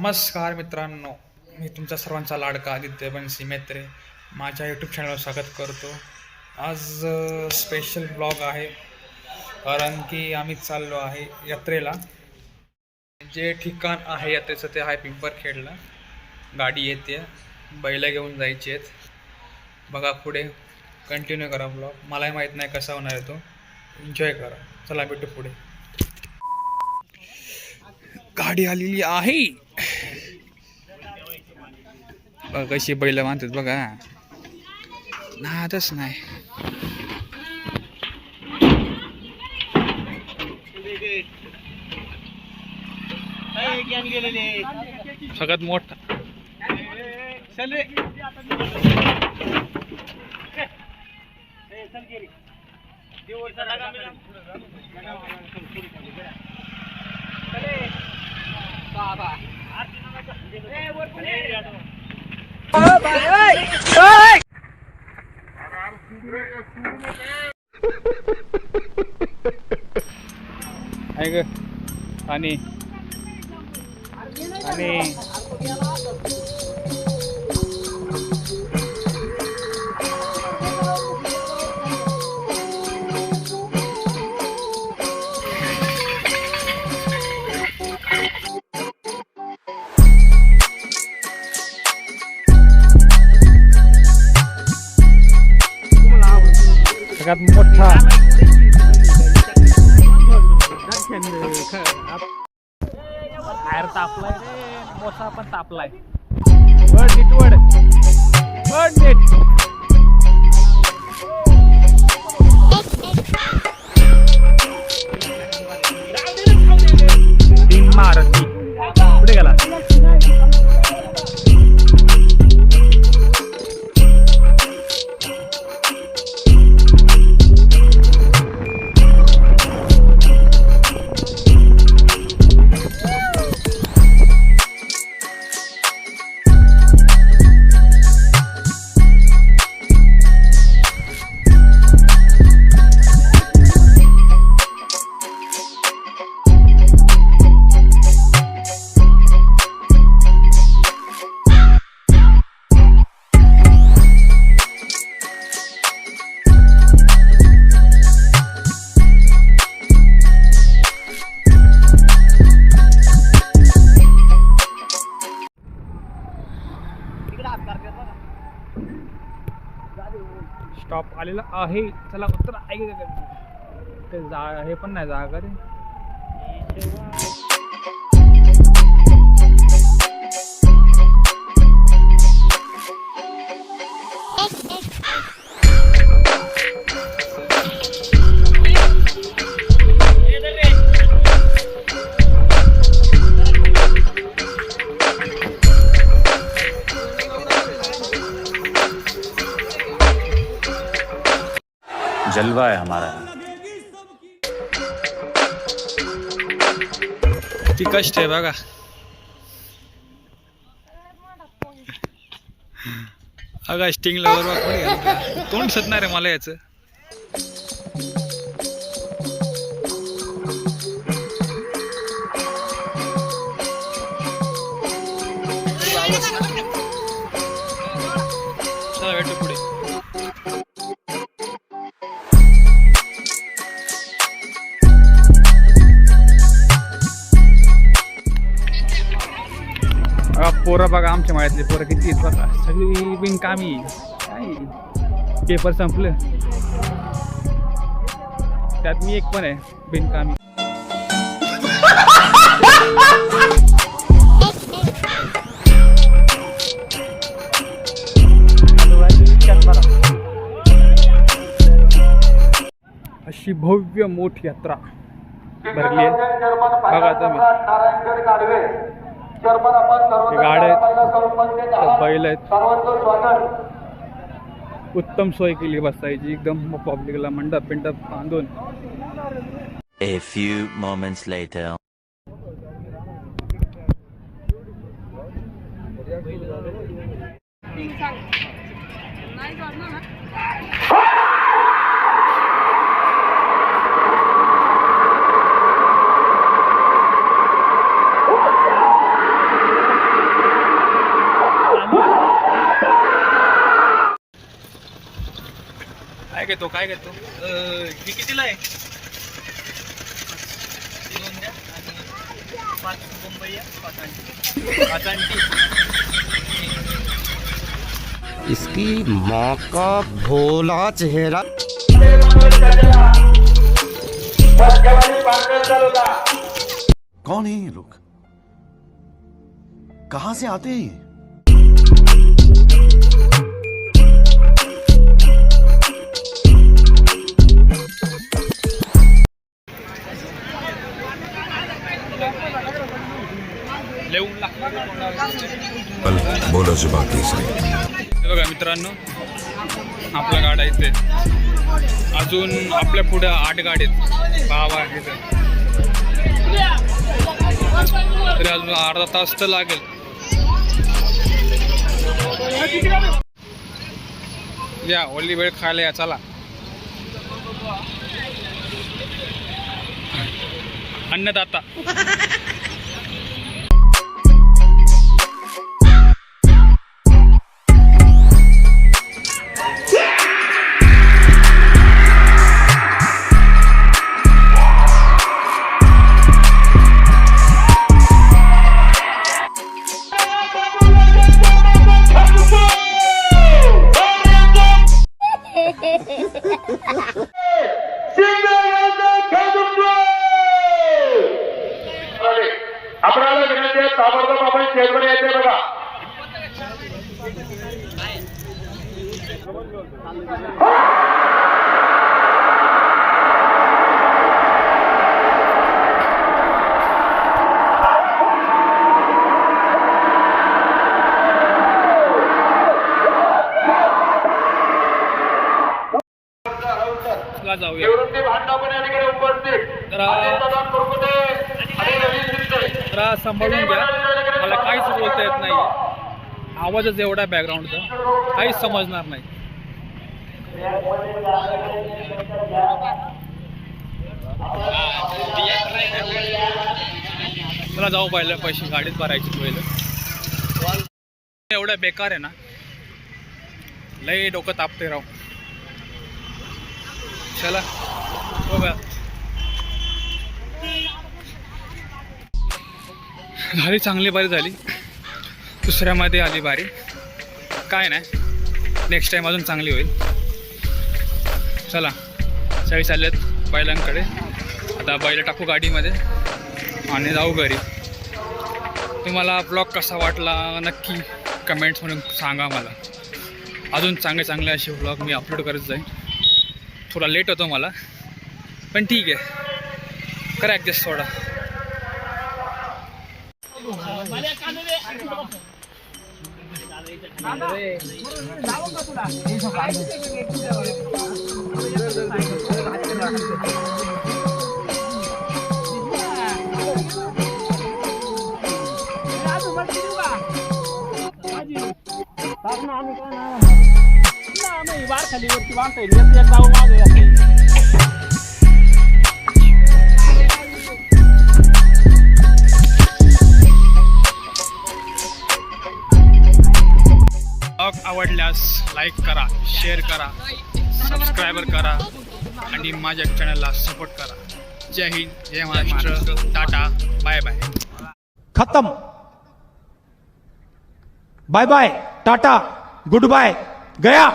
नमस्कार मित्रांनो, मी तुमचा सर्वांचा लाडका आदित्य बनसी मेत्रे माझ्या यूट्यूब चॅनलवर स्वागत करतो। आज स्पेशल ब्लॉग आहे, कारण की आम्ही चाललो आहे यात्रेला। जे ठिकाण आहे यात्रेचं ते आहे पिंपरखेडला। गाडी येते, बैल घेऊन जायची आहेत। बघा पुढे कंटिन्यू करा ब्लॉग। मलाही माहीत नाही कसा होणार आहे तो, एन्जॉय करा। चला भेटू पुढे। गाडी आलेली आहे बघा, कशी बैल मानतात बघा, नादच नाही। सगळ्यात मोठा आहे ग आणि सगळ्यात मोठा बाहेर तापलाय रे, मोठा पण तापलाय। मारती पुढे गेला। स्टॉप आलेला आहे, चला उत्तर हे पण नाही जागा रे। जलवा है हमारा। ती कष्ट आहे बघा। अगा स्टिंगला बरोबर तोंड सतणार आहे मला याचं। चला भेटू पुढे। पोरं बघा, आमच्या माळ्यातले पोरं किती आहेत बघा, सगळी बिनकामी। काय पेपर संपलं, त्यात मी एक पण आहे बिनकामी। अशी भव्य मोठी यात्रा भरली आहे बघा तुम्ही। गाड्या आहेत, बैल आहेत, उत्तम सोय केली बसायची एकदम पब्लिकला, मंडप पिंडप बांधून। A few moments later. काय घेतो काय घेतो? हे कितीला आहे? 2 द्या आणि 5 मुंबई 5 अंडी. इसकी माँ का भोला चेहरा। कौन है ये लोग? कहां से आते हैं ये? लिहून लागतो. बोलो जुबान तीसरी. हे बघा मित्रांनो, आपल्या गाड्या इथे अजून आपल्या पुढे 8 गाडी आहेत. 6 आहेत. तरी अजून अर्धा तास तर लागेल. या ओली वेळ खायला या चला. अन्नदाता. आपल्याला विनंती आहे ताबडतोब आपण स्टेजवर यायचे बघा. चला जाऊया. निवृत्ती भांडा पण या ठिकाणी उपस्थित जरा सांभाळून घ्या. मला काहीच बोलता येत नाही. आवाजच एवढा बॅकग्राऊंडचा काहीच समजणार नाही. मला जाऊ पाहिलं पैसे गाडीत भरायचे पहिलं. एवढं बेकार आहे ना, लय डोकं तापते राव. चला बघा. झाली चांगली बारी झाली. दुसऱ्यामध्ये आली बारी. काय नाही, नेक्स्ट टाईम अजून चांगली होईल. चला सगळे चाललेत बैलांकडे. आता बैल टाकू गाडीमध्ये आणि जाऊ घरी. तुम्हाला ब्लॉग कसा वाटला नक्की कमेंट्स म्हणून सांगा मला. अजून चांगले चांगले असे ब्लॉग मी अपलोड करत जाईन. थोडा लेट होतो मला, पण ठीक आहे, करा ॲडजस्ट थोडा. वार खाली वरती वाढता येईल. एक जाऊ मागे लागते. ब्लॉग आवडल्यास लाईक करा, शेअर करा, सबस्क्राईबर करा आणि माझ्या चॅनलला सपोर्ट करा. जय हिंद, जय महाराष्ट्र, टाटा, बाय बाय. खत्म. Bye bye, tata, goodbye, गया.